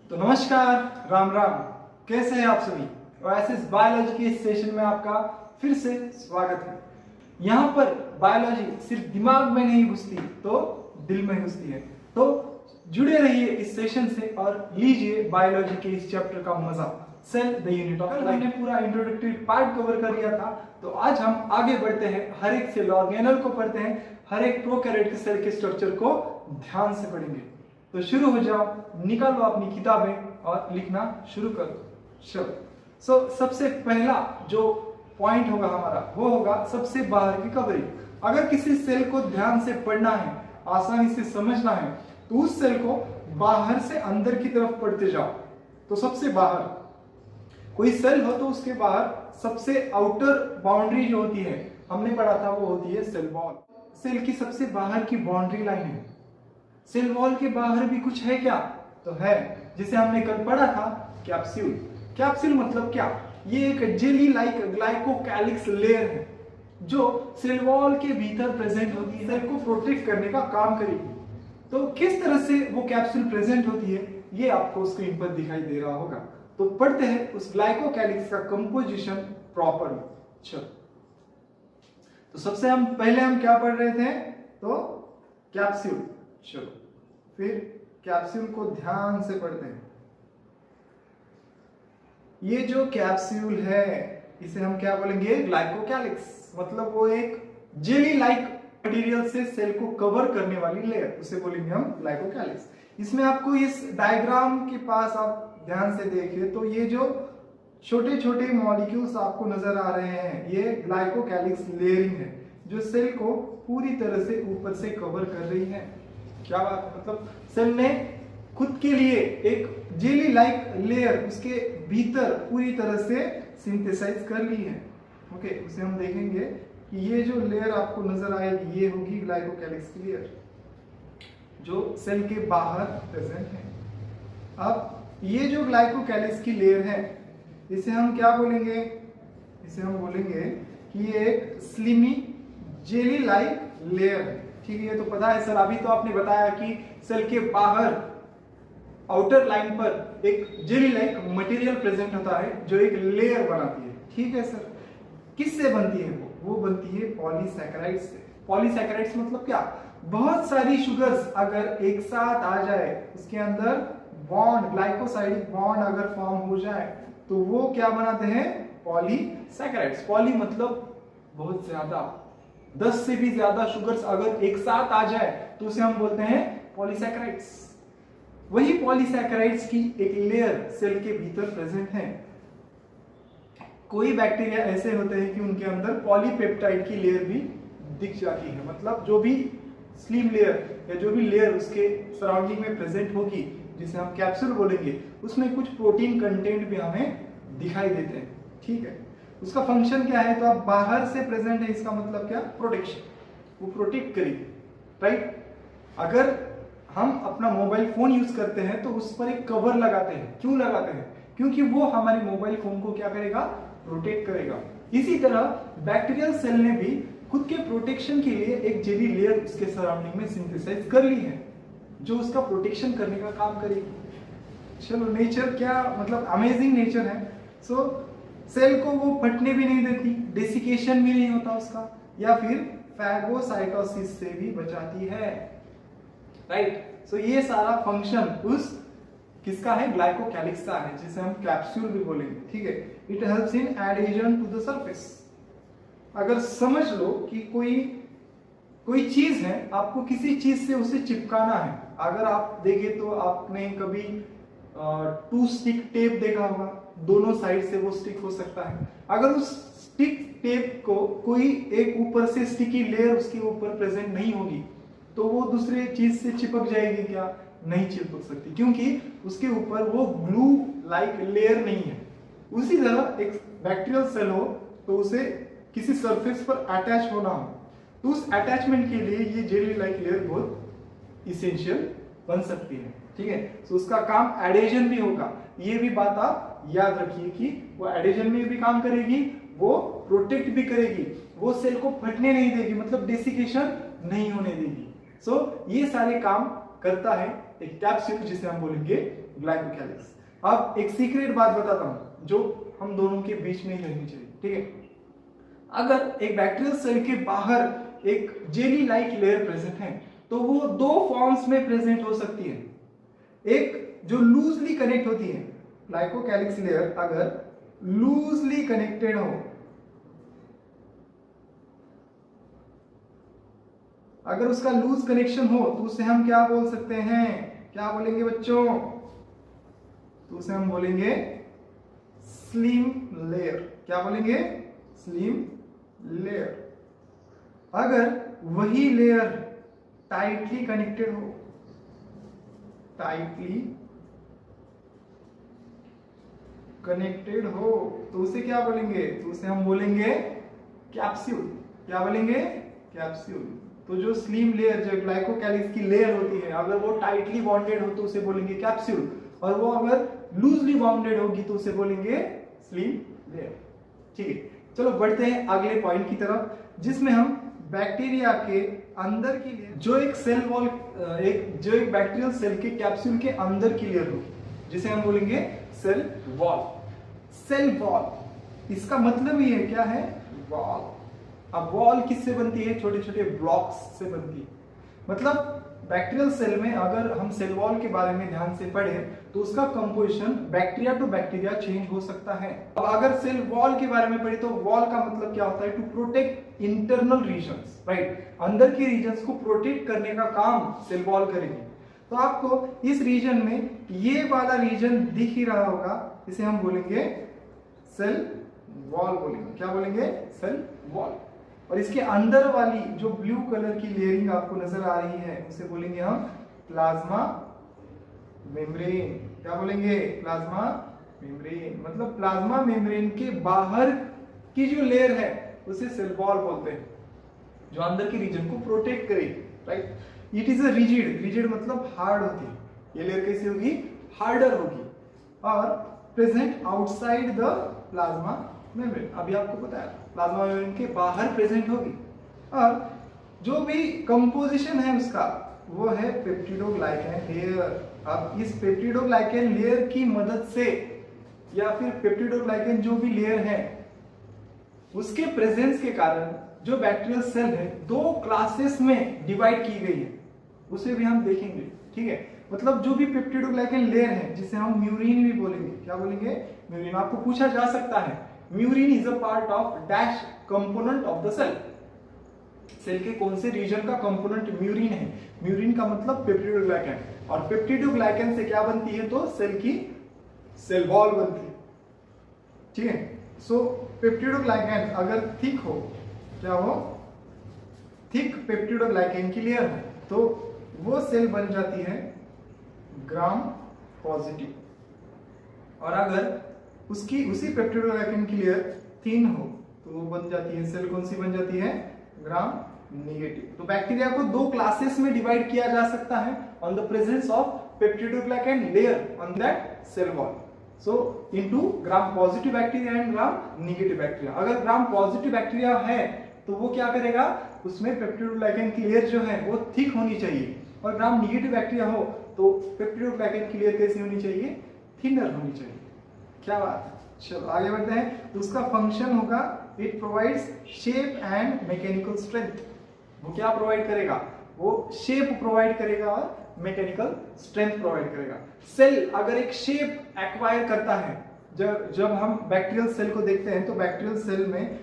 तो नमस्कार, राम राम। कैसे हैं आप सभी? ओएसिस बायोलॉजी के इस सेशन में आपका फिर से स्वागत है। यहाँ पर बायोलॉजी सिर्फ दिमाग में नहीं घुसती तो दिल में घुसती है। तो जुड़े रहिए इस सेशन से और लीजिए बायोलॉजी के इस चैप्टर का मजा। Cell the unit of life. हमने पूरा इंट्रोडक्टरी पार्ट कवर कर लिया था, तो आज हम आगे बढ़ते हैं, हर एक सेल ऑर्गेनल को पढ़ते हैं, हर एक प्रोकैरियोट के सेल के स्ट्रक्चर को ध्यान से पढ़ेंगे। तो शुरू हो जाओ, निकालो अपनी किताबें और लिखना शुरू करो। चलो, सबसे पहला जो पॉइंट होगा हमारा वो होगा सबसे बाहर की कवरिंग। अगर किसी सेल को ध्यान से पढ़ना है, आसानी से समझना है, तो उस सेल को बाहर से अंदर की तरफ पढ़ते जाओ। तो सबसे बाहर कोई सेल हो तो उसके बाहर सबसे आउटर बाउंड्री जो होती है, हमने पढ़ा था, वो होती है सेल वॉल। सेल की सबसे बाहर की बाउंड्री लाइन है। सेल वॉल के बाहर भी कुछ है क्या? तो है, जिसे हमने कल पढ़ा था, कैप्सूल। कैप्सूल मतलब क्या? ये एक जेली लाइक ग्लाइकोकैलिक्स लेयर है जो सेल वॉल के भीतर प्रेजेंट होती है, सेल को प्रोटेक्ट करने का काम करेगी। तो किस तरह से वो कैप्सूल प्रेजेंट होती है ये आपको स्क्रीन पर दिखाई दे रहा होगा। तो पढ़ते हैं उस ग्लाइकोकैलिक्स का कंपोजिशन प्रॉपर में। चलो, तो सबसे पहले हम क्या पढ़ रहे थे? तो कैप्सूल। चलो, फिर कैप्सूल को ध्यान से पढ़ते हैं। ये जो कैप्सूल है इसे हम क्या बोलेंगे? ग्लाइकोकैलिक्स। मतलब वो एक जेली लाइक मटेरियल से सेल को कवर करने वाली लेयर, उसे बोलेंगे हम ग्लाइकोकैलिक्स। इसमें आपको इस डायग्राम के पास आप ध्यान से देखिए तो ये जो छोटे छोटे मॉलिक्यूल्स आपको नजर आ रहे हैं, ये ग्लाइकोकैलिक्स लेयरिंग है जो सेल को पूरी तरह से ऊपर से कवर कर रही है। क्या बात, मतलब सेल ने खुद के लिए एक जेली लाइक लेयर उसके भीतर पूरी तरह से सिंथेसाइज कर ली है। ओके, उसे हम देखेंगे कि ये जो लेयर आपको नजर आएगी ये होगी ग्लाइकोकैलिक्स की लेयर जो सेल के बाहर प्रेजेंट है। अब ये जो ग्लाइकोकैलिक्स की लेयर है इसे हम क्या बोलेंगे? इसे हम बोलेंगे कि ये एक स्लिमी जेली लाइक लेयर है। ठीक है, ये तो पता है सर। अभी तो आपने बताया कि सेल के बाहर आउटर लाइन पर एक जेली लाइक मटेरियल प्रेजेंट होता है जो एक लेयर बनाती है। ठीक है सर, किससे बनती है वो बनती है पॉलीसैकेराइड से। पॉलीसैकेराइड्स मतलब क्या? बहुत सारी शुगर्स अगर एक साथ आ जाए, उसके अंदर बॉन्ड, ग्लाइकोसाइडिक बॉन्ड अगर फॉर्म हो जाए तो वो क्या बनाते हैं? पॉलीसैकेराइड्स। पॉली मतलब बहुत ज्यादा, 10 से भी ज्यादा शुगर्स अगर एक साथ आ जाए तो उसे हम बोलते हैं पॉलीसैकेराइड्स। वही पॉलीसैकेराइड्स की एक लेयर सेल के भीतर प्रेजेंट है। कोई बैक्टीरिया ऐसे होते हैं कि उनके अंदर पॉलीपेप्टाइड की लेयर भी दिख जाती है। मतलब जो भी स्लिम लेयर या जो भी लेयर उसके सराउंडिंग में प्रेजेंट होगी, जिसे हम कैप्सूल बोलेंगे, उसमें कुछ प्रोटीन कंटेंट भी हमें दिखाई देते हैं। ठीक है, उसका फंक्शन क्या है? तो आप बाहर से प्रेजेंट है, इसका मतलब क्या? प्रोटेक्शन। वो प्रोटेक्ट करेगी, राइट? अगर हम अपना मोबाइल फोन यूज करते हैं तो उस पर एक कवर लगाते हैं। क्यों लगाते हैं? क्योंकि वो हमारे मोबाइल फोन को क्या करेगा? प्रोटेक्ट करेगा। इसी तरह बैक्टीरियल सेल ने भी खुद के प्रोटेक्शन के लिए एक जेली लेयर उसके सराउंडिंग में सिंथेसाइज कर ली है जो उसका प्रोटेक्शन करने का काम करेगी। चलो, नेचर क्या मतलब अमेजिंग नेचर है। सेल को वो फटने भी नहीं देती, डेसिकेशन भी नहीं होता उसका, या फिर फैगोसाइटोसिस से भी बचाती है, राइट? ये सारा फंक्शन उस किसका है? ग्लाइकोकैलिक्स का है, जिसे हम कैप्सूल भी बोलेंगे। ठीक है, it helps in adhesion to the surface. अगर समझ लो कि कोई चीज है, आपको किसी चीज से उसे चिपकाना है। अगर आप देखें तो आपने कभी 2 स्टिक टेप देखा होगा, दोनों साइड से वो स्टिक हो सकता है। अगर उस स्टिक टेप को कोई एक ऊपर से स्टिकी लेयर उसके ऊपर प्रेजेंट नहीं होगी तो वो दूसरे चीज से चिपक जाएगी क्या? नहीं चिपक सकती, क्योंकि उसके ऊपर वो ग्लू लाइक लेयर नहीं है। उसी तरह एक बैक्टीरियल सेल हो तो उसे किसी सरफेस पर अटैच होना हो, तो उस अटैचमेंट के लिए ये जेली लाइक लेयर बहुत इसेंशियल बन सकती है। ठीक है, तो उसका काम एडेजन भी होगा। ये भी बात आप याद रखिए कि वो एडेजन में भी काम करेगी, वो प्रोटेक्ट भी करेगी, वो सेल को फटने नहीं देगी, मतलब डेसिकेशन नहीं होने देगी। ये सारे काम करता है एक कैप्सूल जिसे हम बोलेंगे ग्लाइकोकैलिक्स। अब एक सीक्रेट बात बताता हूं जो हम दोनों के बीच में ही रहनी चाहिए, ठीक है। अगर एक बैक्टीरियल सेल के बाहर एक जेली लाइक लेयर प्रेजेंट है तो वो दो फॉर्म्स में प्रेजेंट हो सकती है। एक जो लूजली कनेक्ट होती है, ग्लाइकोकैलिक्स लेयर अगर लूजली कनेक्टेड हो, अगर उसका लूज कनेक्शन हो तो उसे हम क्या बोल सकते हैं, क्या बोलेंगे बच्चों, तो उसे हम बोलेंगे स्लिम लेयर। क्या बोलेंगे, स्लिम लेयर। अगर वही लेयर टाइटली कनेक्टेड हो, टाइटली कनेक्टेड हो तो उसे क्या बोलेंगे, तो उसे हम बोलेंगे कैप्सूल। क्या बोलेंगे, कैप्सूल। तो जो स्लिम लेयर, जो ग्लाइकोकैलिक्स की लेयर होती है, अगर वो टाइटली बॉन्डेड हो तो उसे बोलेंगे कैप्सूल, और वो अगर लूजली बॉन्डेड होगी तो उसे बोलेंगे स्लिम लेयर। ठीक है, चलो बढ़ते हैं अगले पॉइंट की तरफ, जिसमें हम बैक्टीरिया के अंदर की लेयर, जो एक सेल वॉल, जो एक बैक्टीरियल सेल के कैप्सूल के अंदर की लेयर होगी, जिसे हम बोलेंगे सेल वॉल। सेल वॉल, इसका मतलब ही है क्या है, वॉल। अब वॉल किससे बनती है, छोटे छोटे ब्लॉक्स से बनती है। मतलब बैक्टीरियल सेल में अगर हम सेल वॉल के बारे में ध्यान से पढ़ें तो उसका composition bacteria to bacteria change हो सकता है। अब अगर सेल वॉल के बारे में पढ़े तो वॉल का मतलब क्या होता है, to protect internal regions, right. अंदर के रीजन्स को प्रोटेक्ट करने का काम सेल वॉल करेगी। तो आपको इस रीजन में ये वाला रीजन दिख ही रहा होगा, इसे हम बोलेंगे सेल वॉल बोलेंगे। क्या बोलेंगे, सेल वॉल। और इसके अंदर वाली जो ब्लू कलर की लेयरिंग आपको नजर आ रही है उसे बोलेंगे हम प्लाज्मा मेम्ब्रेन। क्या बोलेंगे, प्लाज्मा मेम्ब्रेन। मतलब प्लाज्मा मेम्ब्रेन के बाहर की जो लेयर है उसे सेल वॉल बोलते हैं, जो अंदर के रीजन को प्रोटेक्ट करेगी, right. It is a rigid, rigid मतलब हार्ड होती है, ये लेयर कैसी होगी, हार्डर होगी, और present outside the plasma membrane. अभी आपको पता है प्लाज्मा मेम्ब्रेन के बाहर प्रेजेंट होगी, और जो भी कंपोजिशन है उसका वो है पेप्टिडोग्लाइकन लेयर। अब इस पेप्टिडोग्लाइकन लेयर की मदद से, या फिर पेप्टिडोग्लाइकन जो भी लेयर है उसके प्रेजेंस के कारण जो बैक्टीरियल सेल है दो क्लासेस में डिवाइड की गई है, उसे भी हम देखेंगे, ठीक है। मतलब जो भी पेप्टिडोग्लाइकन लेयर है जिसे हम म्यूरिन भी बोलेंगे। क्या बोलेंगे, म्यूरिन। आपको पूछा जा सकता है murein is a part of dash component of the cell. Cell के कौन से रीजन का कंपोनेंट म्यूरिन है। म्यूरिन का मतलब पेप्टिडोग्लाइकन, और पेप्टिडोग्लाइकन से क्या बनती है, तो सेल की सेल वॉल बनती है, ठीक है। सो पेप्टिडोग्लाइकन अगर थिक हो, क्या हो, थिक पेप्टिडोग्लाइकन की लेयर है तो वो सेल बन जाती है ग्राम पॉजिटिव, और अगर उसी पेप्टिडोग्लाइकन की लेयर थिन हो तो वो बन जाती है सेल, कौन सी बन जाती है, ग्राम नेगेटिव। तो बैक्टीरिया को दो क्लासेस में डिवाइड किया जा सकता है on the presence of peptidoglycan layer on that cell wall. So into gram positive bacteria and gram negative bacteria. अगर ग्राम पॉजिटिव बैक्टीरिया है तो वो क्या करेगा, उसमें पेप्टिडोग्लाइकन की लेयर जो है वो थिक होनी चाहिए, और ग्राम नेगेटिव बैक्टीरिया हो तो पेप्टिडोग्लाइकन की लेयर कैसी होनी चाहिए, थिनर होनी चाहिए। क्या बात है, चलो आगे बढ़ते हैं। तो उसका फंक्शन होगा, it provides shape and mechanical strength. वो क्या प्रोवाइड करेगा, वो शेप प्रोवाइड करेगा और मैकेनिकल स्ट्रेंथ प्रोवाइड करेगा। सेल अगर एक शेप एक्वायर करता है, जब हम बैक्टीरियल सेल को देखते हैं तो बैक्टीरियल सेल में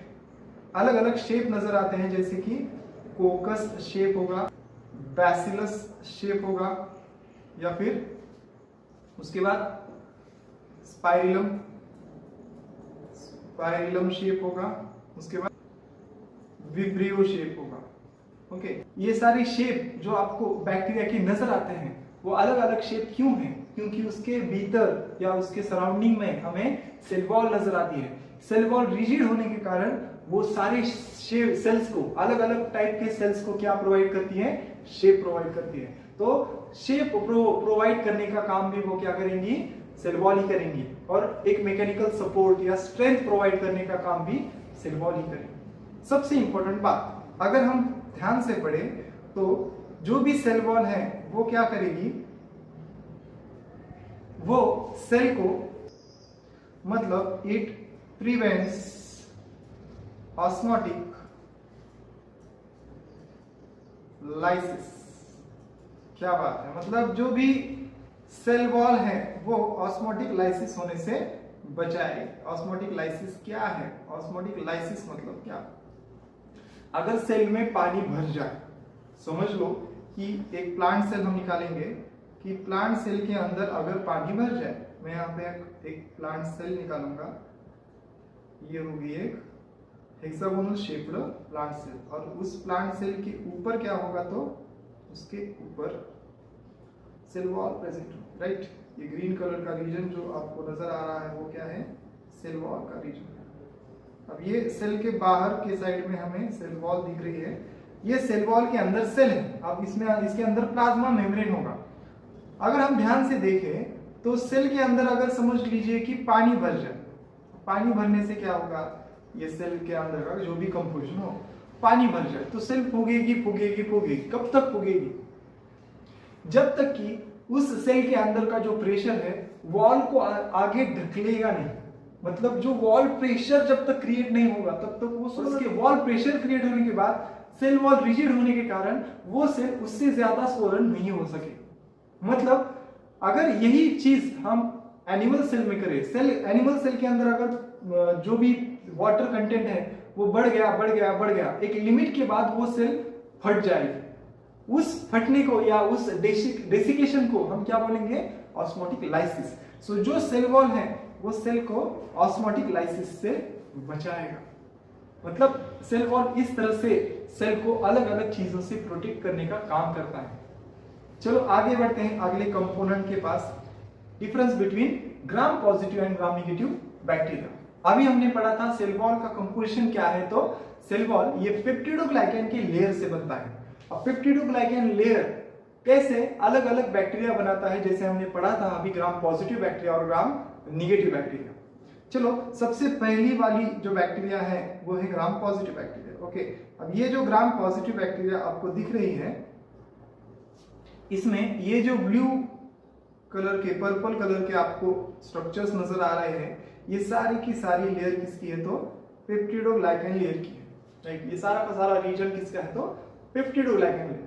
अलग अलग शेप नजर आते हैं, जैसे कि कोकस शेप होगा, बैसिलस शेप होगा, या फिर उसके बाद स्पाइरलम शेप होगा, उसके बाद विब्रियो शेप होगा। ओके, ये सारी शेप जो आपको बैक्टीरिया की नजर आते हैं वो अलग अलग शेप क्यों हैं, क्योंकि उसके भीतर या उसके सराउंडिंग में हमें सेल वॉल नजर आती है। सेल वॉल रिजिड होने के कारण वो सारे सेल्स को, अलग अलग टाइप के सेल्स को क्या प्रोवाइड करती है, शेप प्रोवाइड करती है। तो शेप प्रोवाइड करने का काम भी वो क्या करेंगी, सेल वॉल ही करेंगी, और एक मैकेनिकल सपोर्ट या स्ट्रेंथ प्रोवाइड करने का काम भी सेल वॉल ही करेंगी। सबसे इंपॉर्टेंट बात, अगर हम ध्यान से पढ़े तो जो भी सेल वॉल है वो क्या करेगी, वो सेल को मतलब इट प्रिवेंट्स ऑस्मोटिक लाइसिस। क्या बात है, मतलब जो भी सेल वॉल है वो ऑस्मोटिक लाइसिस होने से बचाएगी। ऑस्मोटिक लाइसिस क्या है? ऑस्मोटिक लाइसिस मतलब क्या? अगर सेल में पानी भर जाए, समझ लो कि एक प्लांट सेल हम निकालेंगे कि प्लांट सेल के अंदर अगर पानी भर जाए, मैं यहाँ पे एक प्लांट सेल निकालूंगा, ये होगी एक हेक्सागोनल शेप्ड प्लांट सेल, और उस प्लांट सेल के ऊपर क्या होगा, तो उसके ऊपर सेल वॉल प्रेजेंट हो, राइट। ये ग्रीन कलर का रीजन जो आपको नजर आ रहा है वो क्या है? सेल वॉल का रीजन। अब ये सेल के बाहर के साइड में हमें सेल वॉल दिख रही है, ये सेल वॉल के अंदर सेल है। अब इसमें इसके अंदर प्लाज्मा मेम्ब्रेन होगा। अगर हम ध्यान से देखें तो सेल के अंदर अगर समझ लीजिए कि पानी भर जाए, पानी भरने से क्या होगा, ये सेल के अंदर का जो भी कंपोजिशन हो, पानी भर जाए तो सेल फूगेगी फूगेगी फूगेगी। कब तक फूगेगी? जब तक कि उस सेल के अंदर का जो प्रेशर है वॉल को आगे ढकेलेगा नहीं। मतलब जो वॉल प्रेशर जब तक क्रिएट नहीं होगा तब तक वो उसके वॉल प्रेशर क्रिएट होने के बाद सेल वॉल रिजिड होने के कारण वो सेल उससे ज्यादा स्वोलन नहीं हो सके। मतलब अगर यही चीज हम एनिमल सेल में करें, एनिमल सेल के अंदर अगर जो भी वाटर कंटेंट है वो बढ़ गया बढ़ गया बढ़ गया, एक लिमिट के बाद वो सेल फट जाएगी। उस फटने को या उस डेसिकेशन को हम क्या बोलेंगे? Osmotic lysis. सो जो सेल वॉल है वो सेल को ऑस्मोटिक लाइसिस से बचाएगा। मतलब सेल वॉल इस तरह से सेल को अलग अलग चीजों से प्रोटेक्ट करने का काम करता है। चलो आगे बढ़ते हैं अगले कंपोनेंट के पास, difference between gram positive and gram negative bacteria. अभी हमने पढ़ा था सेल वॉल का कंपोजिशन क्या है, तो सेल वॉल ये पेप्टिडोग्लाइकन के लेयर से बनता है। अब पेप्टिडोग्लाइकन लेयर कैसे अलग अलग बैक्टीरिया बनाता है, जैसे हमने पढ़ा था अभी ग्राम पॉजिटिव बैक्टीरिया और ग्राम निगेटिव बैक्टीरिया। चलो सबसे पहली वाली जो बैक्टीरिया है वो है ग्राम पॉजिटिव बैक्टीरिया। ओके, अब ये जो ग्राम पॉजिटिव बैक्टीरिया आपको दिख रही है, इसमें ये जो ब्लू कलर के पर्पल कलर के आपको स्ट्रक्चर्स नजर आ रहे हैं, ये सारी की सारी लेयर किसकी है, तो पेप्टिडोग्लाइकन लेयर की है, राइट। ये सारा का सारा रीजन किसका है, तो पेप्टिडोग्लाइकन लेयर।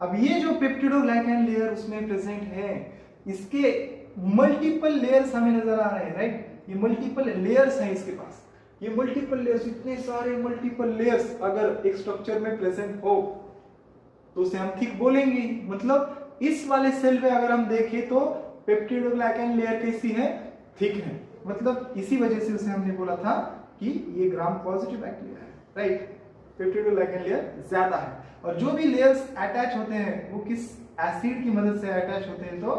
अब ये जो पेप्टिडोग्लाइकन लेयर उसमें प्रेजेंट है, इसके मल्टीपल लेयर्स हमें नजर आ रहे हैं, राइट। ये मल्टीपल लेयर्स हैं इसके पास। ये मल्टीपल लेयर्स, इतने सारे मल्टीपल लेयर्स अगर एक स्ट्रक्चर में प्रेजेंट हो तो उसे हम थिक बोलेंगे। मतलब इस वाले सेल में अगर हम देखें तो पेप्टिडोग्लाइकन लेयर कैसी है, थिक है। मतलब इसी वजह से उसे हमने बोला था कि ये ग्राम पॉजिटिव बैक्टीरिया है, राइट। पेप्टिडोग्लाइकन लेयर ज्यादा है। और जो भी लेयर्स अटैच होते हैं वो किस एसिड की मदद से अटैच होते हैं, तो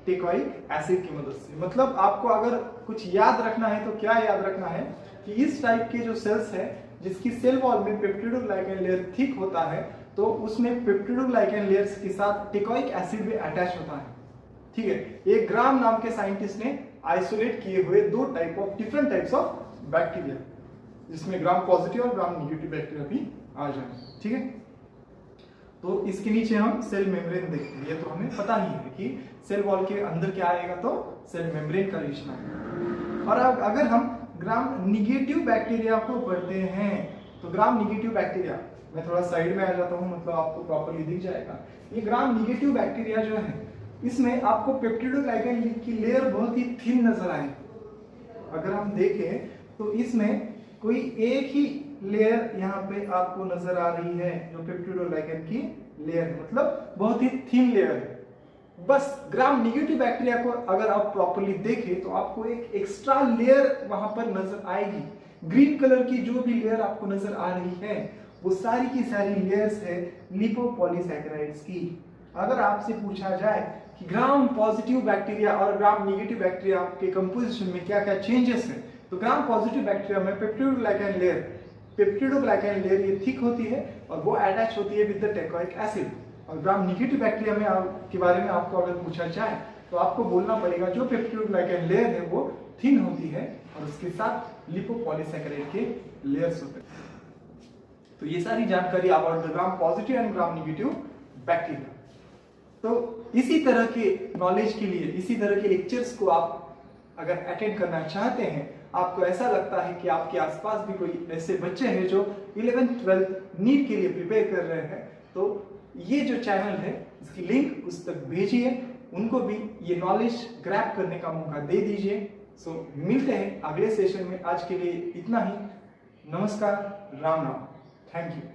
टेकोइक एसिड की मदद से। मतलब आपको अगर कुछ याद रखना है तो क्या याद रखना है कि इस टाइप के जो सेल्स है जिसकी सेल वॉल में पेप्टिडोग्लाइकन लेयर थिक होता है, तो उसमें पेप्टिडोग्लाइकन लेयर्स के साथ टेकोइक एसिड भी अटैच होता है, ठीक है। एक ग्राम नाम के साइंटिस्ट ने आइसोलेट किए हुए दो डिफरेंट टाइप्स ऑफ बैक्टीरिया, जिसमें ग्राम पॉजिटिव और ग्राम नेगेटिव बैक्टीरिया भी आ जाए, ठीक है। तो इसके नीचे हम सेल मेम्ब्रेन देखते हैं। ये तो हमें पता ही है कि सेल वॉल के अंदर क्या आएगा, तो सेल मेम्ब्रेन का रिलेशन आएगा। और अब अगर हम ग्राम निगेटिव बैक्टीरिया को पढ़ते हैं तो ग्राम निगेटिव बैक्टीरिया, मैं थोड़ा साइड में आ जाता हूं, मतलब आपको प्रॉपर्ली दिख जाएगा। ये ग्राम निगेटिव बैक्टीरिया जो है इसमें आपको पेप्टिडोग्लाइकन की लेयर बहुत ही थिन नजर आए। अगर हम देखें तो इसमें कोई एक ही लेयर यहाँ पे आपको नजर आ रही है जो पेप्टिडोग्लाइकन की लेयर है, मतलब बहुत ही थिन लेयर है। बस ग्राम निगेटिव बैक्टीरिया को अगर आप प्रॉपर्ली देखें तो आपको एक एक्स्ट्रा लेयर वहां पर नजर आएगी। ग्रीन कलर की जो भी लेयर आपको नजर आ रही है वो सारी की सारी लेयर्स है लिपोपॉलीसैकेराइड्स की। अगर आपसे पूछा जाए कि ग्राम पॉजिटिव बैक्टीरिया और ग्राम निगेटिव बैक्टीरिया के कंपोजिशन में क्या क्या चेंजेस है, तो ग्राम पॉजिटिव बैक्टीरिया में पेप्टिडोग्लाइकन लेयर ये थिक होती है और वो अटैच होती है विद द टेकोइक एसिड। और ग्राम निगेटिव बैक्टीरिया में के बारे में आपको अगर पूछा जाए तो आपको बोलना पड़ेगा जो पेप्टिडोग्लाइकन लेयर है वो थिन होती है और उसके साथ लिपोपॉलीसैकेराइड के लेयर्स होते हैं। तो ये सारी जानकारी about the gram positive and gram negative bacteria. तो इसी तरह के नॉलेज के लिए, इसी तरह के लेक्चर्स को आप अगर अटेंड करना चाहते हैं, आपको ऐसा लगता है कि आपके आसपास भी कोई ऐसे बच्चे हैं जो 11th 12th नीट के लिए प्रिपेयर कर रहे हैं, तो ये जो चैनल है इसकी लिंक उस तक भेजिए, उनको भी ये नॉलेज ग्रैब करने का मौका दे दीजिए। सो मिलते हैं अगले सेशन में। आज के लिए इतना ही। नमस्कार, राम राम, थैंक यू।